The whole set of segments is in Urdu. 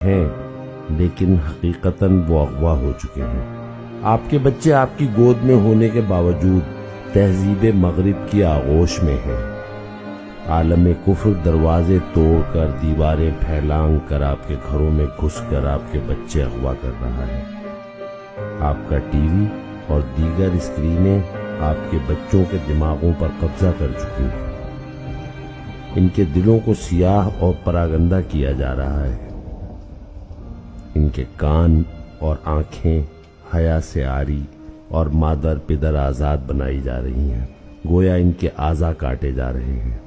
ہیں لیکن حقیقتاً وہ اغوا ہو چکے ہیں۔ آپ کے بچے آپ کی گود میں ہونے کے باوجود تہذیب مغرب کی آغوش میں ہیں۔ عالم کفر دروازے توڑ کر، دیواریں پھیلانگ کر آپ کے گھروں میں گھس کر آپ کے بچے اغوا کر رہا ہے۔ آپ کا ٹی وی اور دیگر اسکرینیں آپ کے بچوں کے دماغوں پر قبضہ کر چکی ہیں۔ ان کے دلوں کو سیاہ اور پراگندہ کیا جا رہا ہے۔ ان کے کان اور آنکھیں حیا سے عاری اور مادر پدر آزاد بنائی جا رہی ہیں، گویا ان کے اعضاء کاٹے جا رہے ہیں۔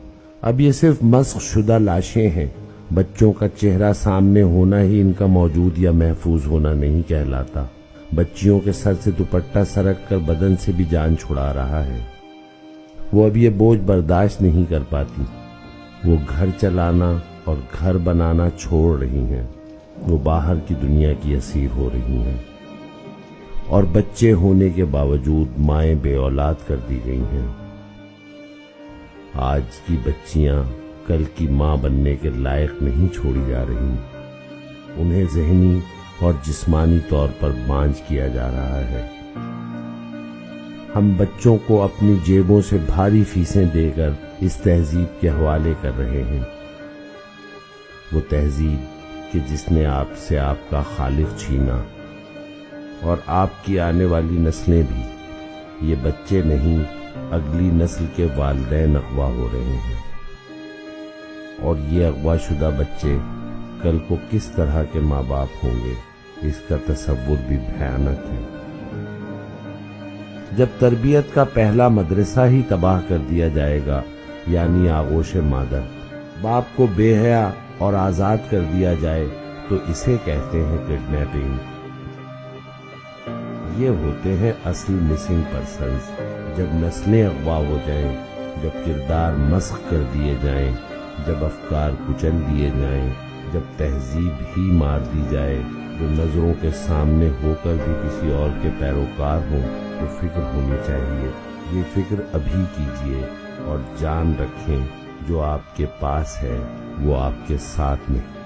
اب یہ صرف مسخ شدہ لاشیں ہیں۔ بچوں کا چہرہ سامنے ہونا ہی ان کا موجود یا محفوظ ہونا نہیں کہلاتا۔ بچیوں کے سر سے دوپٹہ سرک کر بدن سے بھی جان چھڑا رہا ہے۔ وہ اب یہ بوجھ برداشت نہیں کر پاتی۔ وہ گھر چلانا اور گھر بنانا چھوڑ رہی ہیں۔ وہ باہر کی دنیا کی اسیر ہو رہی ہیں، اور بچے ہونے کے باوجود مائیں بے اولاد کر دی گئی ہیں۔ آج کی بچیاں کل کی ماں بننے کے لائق نہیں چھوڑی جا رہی۔ انہیں ذہنی اور جسمانی طور پر بانجھ کیا جا رہا ہے۔ ہم بچوں کو اپنی جیبوں سے بھاری فیسیں دے کر اس تہذیب کے حوالے کر رہے ہیں، وہ تہذیب کہ جس نے آپ سے آپ کا خالق چھینا، اور آپ کی آنے والی نسلیں بھی۔ یہ بچے نہیں، اگلی نسل کے والدین اغوا ہو رہے ہیں، اور یہ اغوا شدہ بچے کل کو کس طرح کے ماں باپ ہوں گے، اس کا تصور بھی بھیانک ہے۔ جب تربیت کا پہلا مدرسہ ہی تباہ کر دیا جائے گا، یعنی آغوش مادر، باپ کو بے حیا اور آزاد کر دیا جائے، تو اسے کہتے ہیں کڈنیپنگ۔ یہ ہوتے ہیں اصل مسنگ پرسنز۔ جب نسلیں اغوا ہو جائیں، جب کردار مسخ کر دیے جائیں، جب افکار کچل دیے جائیں، جب تہذیب ہی مار دی جائے، جو نظروں کے سامنے ہو کر بھی کسی اور کے پیروکار ہوں، تو فکر ہونی چاہیے۔ یہ فکر ابھی کیجیے، اور جان رکھیں جو آپ کے پاس ہے وہ آپ کے ساتھ نہیں۔